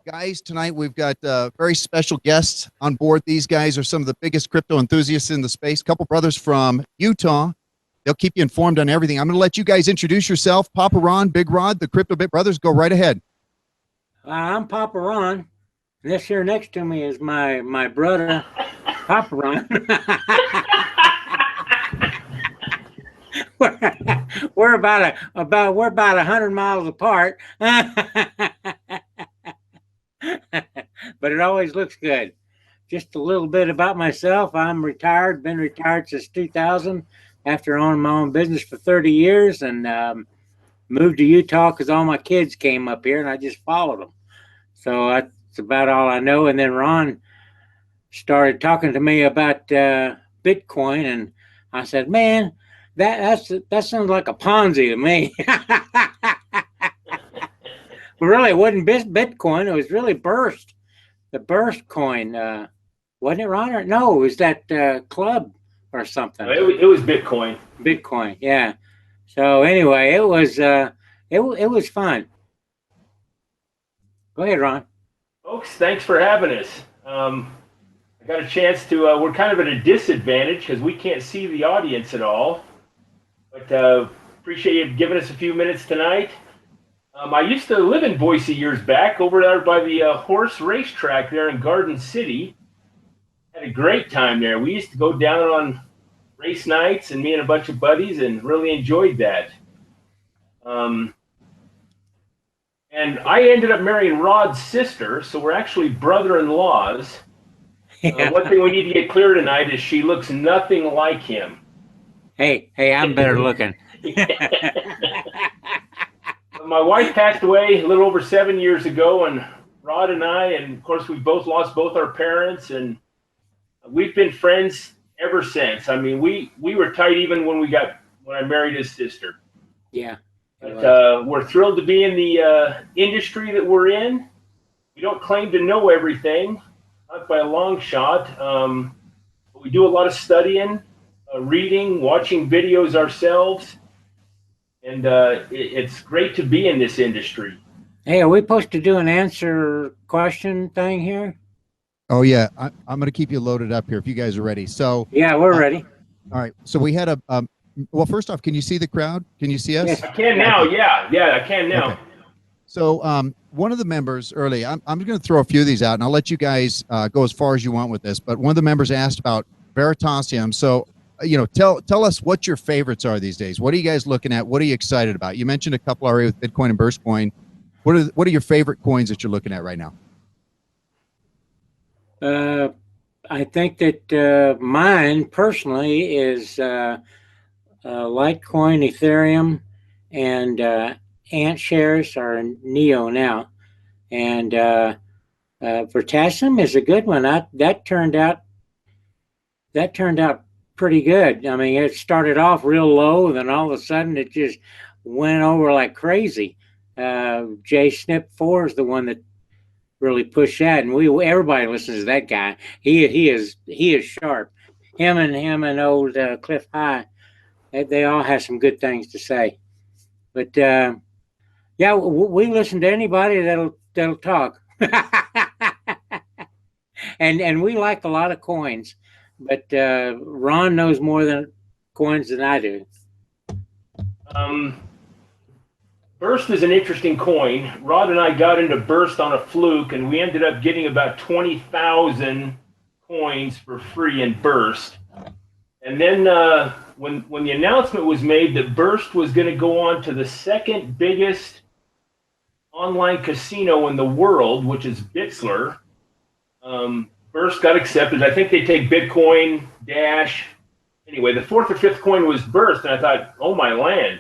Guys, tonight we've got very special guests on board. These guys are some of the biggest crypto enthusiasts in the space. Couple brothers from Utah. They'll keep you informed on everything. I'm going to let you guys introduce yourself. Papa Ron, Big Rod, the CryptoBitBrothers. Go right ahead. I'm Papa Ron. This here next to me is my brother, Papa Ron. we're about 100 miles apart. But it always looks good. Just a little bit about myself. I'm retired, been retired since 2000 after owning my own business for 30 years, and moved to Utah because all my kids came up here and I just followed them. So that's about all I know. And then Ron started talking to me about Bitcoin, and I said, man, that sounds like a Ponzi to me. But really, it wasn't Bitcoin. It was really Burst. The Burst coin, wasn't it, Ron? Or no, it was that club or something. It was Bitcoin. Bitcoin, yeah. So anyway, it was fun. Go ahead, Ron. Folks, thanks for having us. I got a chance to. We're kind of at a disadvantage because we can't see the audience at all. But appreciate you giving us a few minutes tonight. I used to live in Boise years back, over there by the horse racetrack there in Garden City. Had a great time there. We used to go down on race nights, and me and a bunch of buddies, and really enjoyed that. And I ended up marrying Rod's sister, so we're actually brother-in-laws. Yeah. One thing we need to get clear tonight is she looks nothing like him. Hey, I'm better looking. My wife passed away a little over 7 years ago, and Rod and I, and of course we both lost both our parents, and we've been friends ever since. I mean, we were tight even when I married his sister. Yeah. But we're thrilled to be in the industry that we're in. We don't claim to know everything, not by a long shot. But we do a lot of studying, reading, watching videos ourselves. And it's great to be in this industry. Hey, are we supposed to do an answer question thing here? Oh, yeah. I'm going to keep you loaded up here if you guys are ready. So Yeah, we're ready. All right. So we had well, first off, can you see the crowd? Can you see us? Yes, I can now. Yeah, I can now. Okay. So one of the members early, I'm going to throw a few of these out, and I'll let you guys go as far as you want with this. But one of the members asked about Veritasium. So, tell us what your favorites are these days. What are you guys looking at? What are you excited about? You mentioned a couple already with Bitcoin and Burst Coin. What are your favorite coins that you're looking at right now? I think that mine personally is Litecoin, Ethereum, and Ant shares are Neo now, and Veritasium is a good one. That turned out pretty good. I mean, it started off real low, then all of a sudden it just went over like crazy. Jay Snip 4 is the one that really pushed that, and everybody listens to that guy. He is sharp. Him and old Cliff High, they all have some good things to say. But yeah, we listen to anybody that'll talk. and we like a lot of coins, but Ron knows more than coins than I do. Burst is an interesting coin. Rod and I got into Burst on a fluke, and we ended up getting about 20,000 coins for free in Burst. And then when the announcement was made that Burst was going to go on to the second biggest online casino in the world, which is Bitsler, Burst got accepted. I think they take Bitcoin, Dash. Anyway, the fourth or fifth coin was Burst, and I thought, oh my land.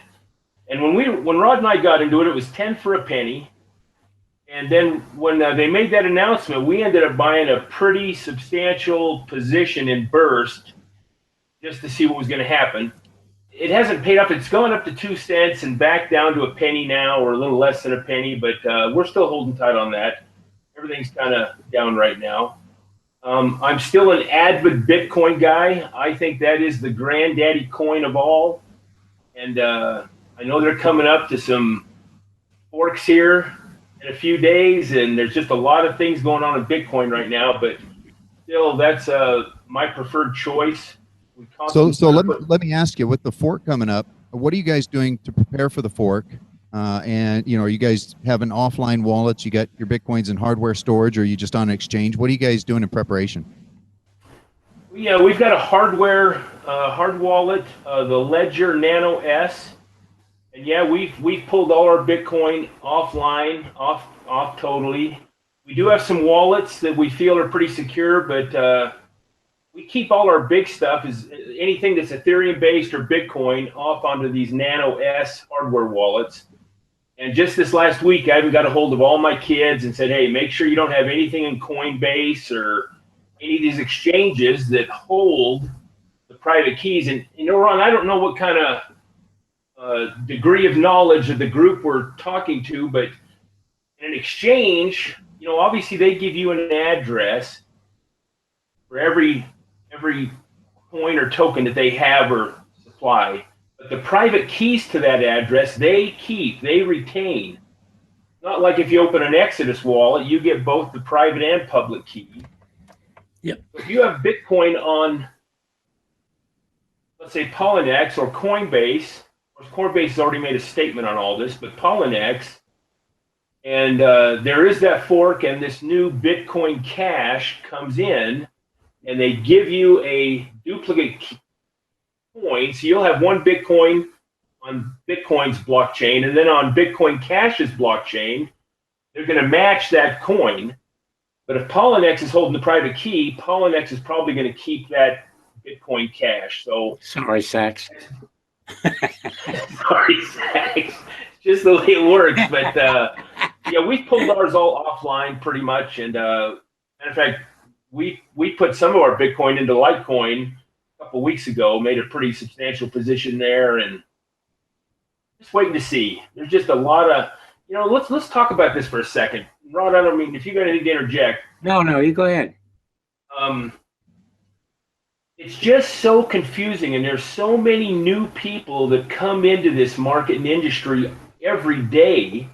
And when Rod and I got into it, it was 10 for a penny. And then when they made that announcement, we ended up buying a pretty substantial position in Burst just to see what was going to happen. It hasn't paid off. It's gone up to 2 cents and back down to a penny now, or a little less than a penny, but we're still holding tight on that. Everything's kind of down right now. I'm still an avid Bitcoin guy. I think that is the granddaddy coin of all. And I know they're coming up to some forks here in a few days, and there's just a lot of things going on in Bitcoin right now. But still, that's my preferred choice. So let me ask you, with the fork coming up, what are you guys doing to prepare for the fork? And you know, are you guys having offline wallets? You got your Bitcoins in hardware storage, or are you just on an exchange? What are you guys doing in preparation? Yeah, we've got a hard wallet, the Ledger Nano S, and yeah, we've pulled all our Bitcoin offline, off totally. We do have some wallets that we feel are pretty secure, but we keep all our big stuff, is anything that's Ethereum based or Bitcoin, off onto these Nano S hardware wallets. And just this last week, I even got a hold of all my kids and said, hey, make sure you don't have anything in Coinbase or any of these exchanges that hold the private keys. And, you know, Ron, I don't know what kind of degree of knowledge of the group we're talking to, but in an exchange, you know, obviously they give you an address for every coin or token that they have or supply. But the private keys to that address, they retain. Not like if you open an Exodus wallet, you get both the private and public key. Yep. If you have Bitcoin on, let's say, Polynex or Coinbase, of course, Coinbase has already made a statement on all this, but Polynex, and there is that fork, and this new Bitcoin Cash comes in, and they give you a duplicate coin. So you'll have one Bitcoin on Bitcoin's blockchain, and then on Bitcoin Cash's blockchain, they're going to match that coin. But if Polynex is holding the private key, Polynex is probably going to keep that Bitcoin Cash. So sorry, Sachs. Sorry, Sachs. Just the way it works. But yeah, we've pulled ours all offline pretty much. And in fact, we put some of our Bitcoin into Litecoin a couple of weeks ago, made a pretty substantial position there, and just waiting to see. There's just a lot of, you know, let's talk about this for a second. Rod, I don't mean, if you got anything to interject. No, you go ahead. It's just so confusing, and there's so many new people that come into this market and industry every day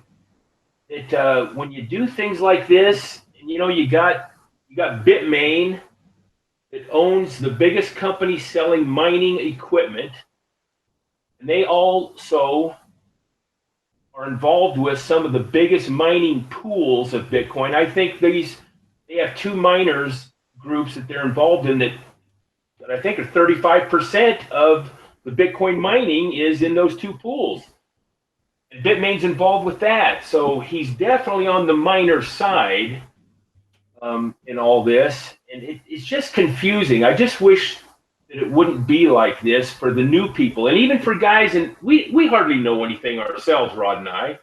that when you do things like this, and you know, you got Bitmain that owns the biggest company selling mining equipment, and they also are involved with some of the biggest mining pools of Bitcoin. I think they have two miners groups that they're involved in that I think are 35% of the Bitcoin mining is in those two pools. And Bitmain's involved with that. So he's definitely on the miner side in all this. And it's just confusing. I just wish that it wouldn't be like this for the new people. And even for guys, and we hardly know anything ourselves, Rod and I.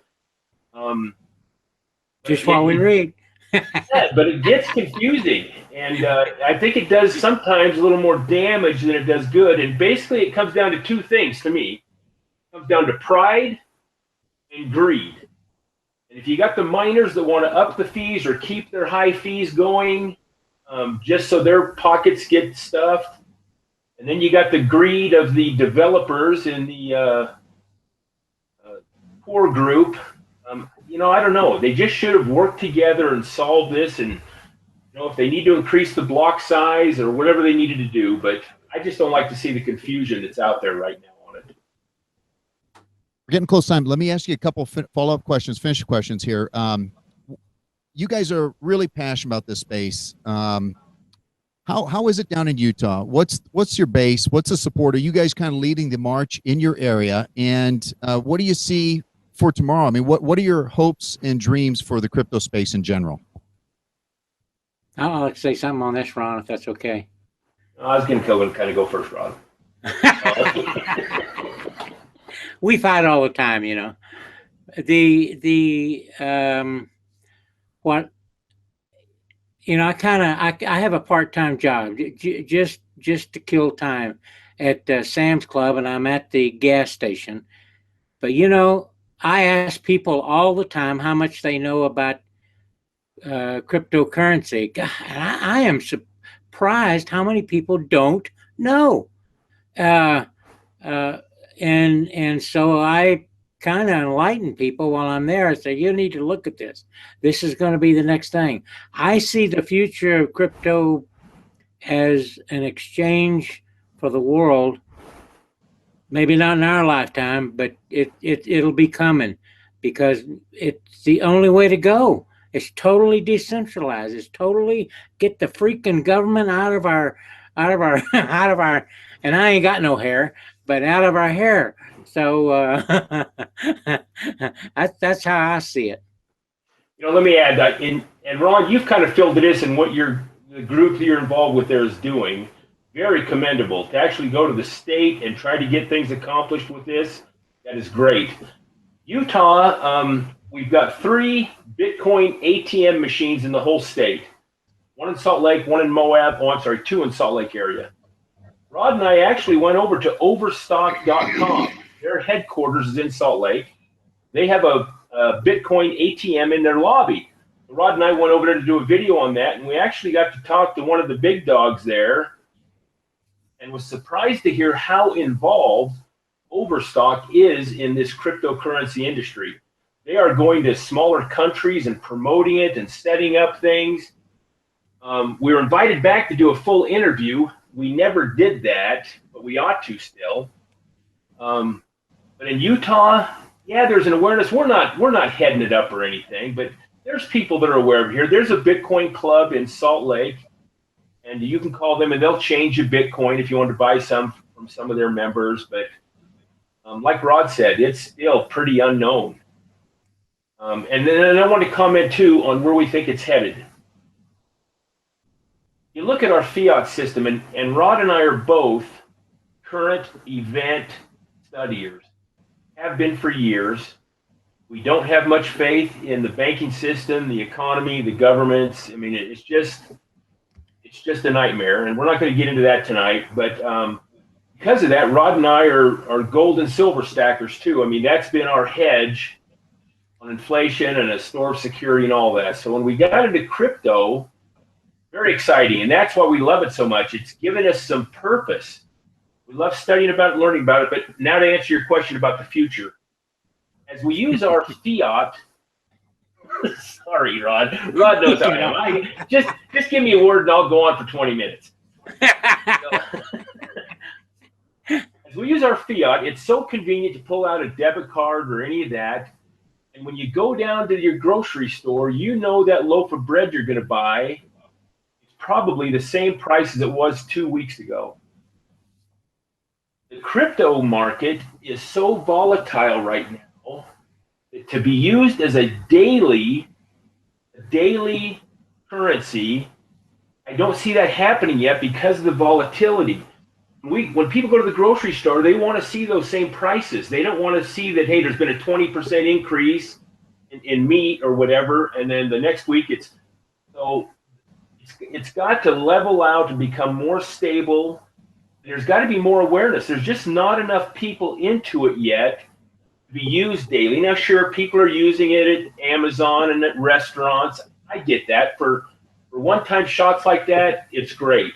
Just while we read. Yeah, but it gets confusing. And I think it does sometimes a little more damage than it does good. And basically it comes down to two things to me. It comes down to pride and greed. And if you got the miners that want to up the fees or keep their high fees going just so their pockets get stuffed, and then you got the greed of the developers in the poor group. You know, I don't know. They just should have worked together and solved this. And, you know, if they need to increase the block size or whatever they needed to do. But I just don't like to see the confusion that's out there right now on it. We're getting close to time. Let me ask you a couple follow-up questions, finish questions here. You guys are really passionate about this space. How is it down in Utah? What's your base? What's the support? Are you guys kind of leading the march in your area? And what do you see for tomorrow? I mean, what are your hopes and dreams for the crypto space in general? I'll say something on this, Ron, if that's okay. I was going to kind of go first, Rod. We fight all the time, you know. What, you know, I have a part-time job just to kill time at Sam's Club, and I'm at the gas station. But you know, I ask people all the time how much they know about cryptocurrency. God, I am surprised how many people don't know. And so I kind of enlighten people while I'm there. I say, you need to look at this. This is going to be the next thing. I see the future of crypto as an exchange for the world. Maybe not in our lifetime, but it'll be coming, because it's the only way to go. It's totally decentralized. It's totally get the freaking government out of our out of our, and I ain't got no hair, but out of our hair. So that's how I see it. You know, let me add that and Ron, you've kind of filled this in what the group that you're involved with there is doing. Very commendable to actually go to the state and try to get things accomplished with this. That is great. Utah, we've got 3 Bitcoin ATM machines in the whole state. 1 in Salt Lake, 1 in Moab. Oh, I'm sorry, 2 in Salt Lake area. Rod and I actually went over to overstock.com. Their headquarters is in Salt Lake. They have a Bitcoin ATM in their lobby. Rod and I went over there to do a video on that, and we actually got to talk to one of the big dogs there, and was surprised to hear how involved Overstock is in this cryptocurrency industry. They are going to smaller countries and promoting it and setting up things. We were invited back to do a full interview. We never did that, but we ought to still. But in Utah, yeah, there's an awareness. We're not heading it up or anything, but there's people that are aware of it here. There's a Bitcoin club in Salt Lake, and you can call them and they'll change you Bitcoin if you want to buy some from some of their members. But like Rod said, it's still pretty unknown. And then I want to comment too on where we think it's headed. You look at our fiat system, and Rod and I are both current event studiers, have been for years. We don't have much faith in the banking system, the economy, the governments. I mean, it's just a nightmare, and we're not going to get into that tonight. But because of that, Rod and I are gold and silver stackers too. I mean, that's been our hedge on inflation and a store of security and all that. So when we got into crypto, very exciting, and that's why we love it so much. It's given us some purpose. We love studying about it, learning about it. But now to answer your question about the future, as we use our fiat, sorry, Rod. Rod knows how I am. Just give me a word and I'll go on for 20 minutes. As we use our fiat, it's so convenient to pull out a debit card or any of that. And when you go down to your grocery store, you know that loaf of bread you're going to buy is probably the same price as it was 2 weeks ago. The crypto market is so volatile right now that to be used as a daily currency, I don't see that happening yet because of the volatility. When people go to the grocery store, they want to see those same prices. They don't want to see that, hey, there's been a 20% increase in meat or whatever, and then the next week it's got to level out and become more stable. There's got to be more awareness. There's just not enough people into it yet to be used daily. Now, sure, people are using it at Amazon and at restaurants. I get that. For one-time shots like that, it's great.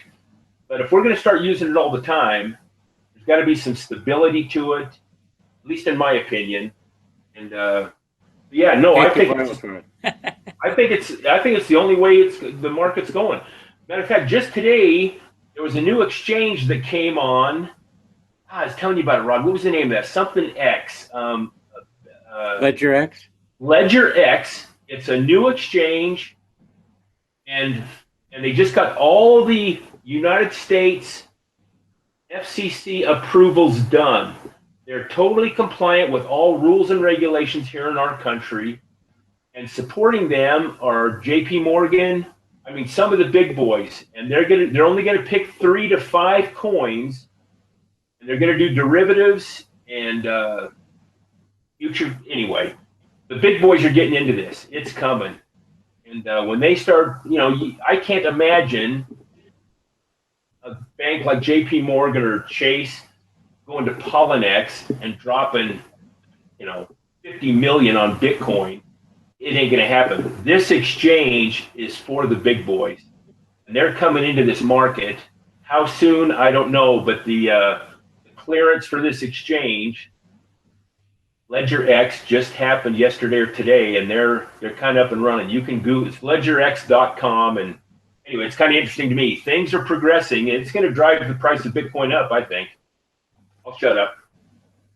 But if we're going to start using it all the time, there's got to be some stability to it, at least in my opinion. And yeah, no, I think it's the only way the market's going. Matter of fact, just today there was a new exchange that came on. I was telling you about it, Rod. What was the name of that? Something X. Ledger X. Ledger X. It's a new exchange, and they just got all the United States FCC approvals done. They're totally compliant with all rules and regulations here in our country, and supporting them are JP Morgan. I mean, some of the big boys, and they're only gonna pick 3 to 5 coins, and they're gonna do derivatives and future. Anyway, the big boys are getting into this. It's coming, and when they start, I can't imagine a bank like JP Morgan or Chase going to Polynex and dropping, 50 million on Bitcoin. It ain't going to happen. This exchange is for the big boys, and they're coming into this market. How soon, I don't know, but the clearance for this exchange Ledger X just happened yesterday or today, and they're kind of up and running. You can Google, it's ledgerx.com, and anyway, it's kind of interesting to me. Things are progressing, and it's going to drive the price of Bitcoin up, I think. I'll shut up.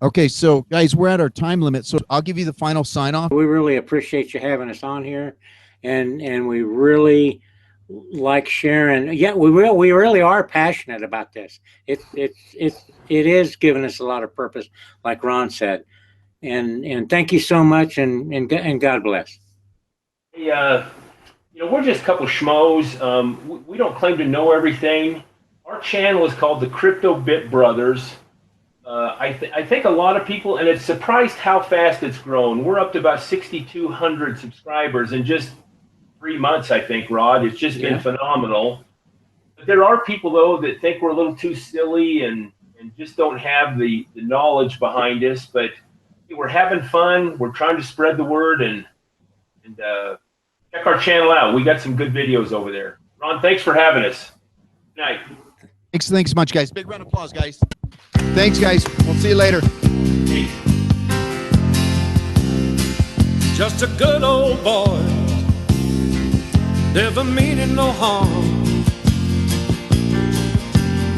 Okay, so guys, we're at our time limit, so I'll give you the final sign off. We really appreciate you having us on here, and we really like sharing. Yeah, we really are passionate about this. It is giving us a lot of purpose, like Ron said. And thank you so much, and God bless. Hey, we're just a couple schmoes. We don't claim to know everything. Our channel is called the CryptoBitBrothers. I think a lot of people, and it's surprised how fast it's grown. We're up to about 6,200 subscribers in just 3 months, I think, Rod. It's just been phenomenal. But there are people, though, that think we're a little too silly and just don't have the knowledge behind us. But we're having fun. We're trying to spread the word, and check our channel out. We got some good videos over there. Ron, thanks for having us. Good night. Thanks so much, guys. Big round of applause, guys. Thanks, guys. We'll see you later. Peace. Just a good old boy, never meaning no harm.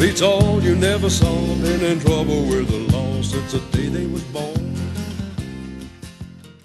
Beats all you never saw, been in trouble with the law since the day they was born.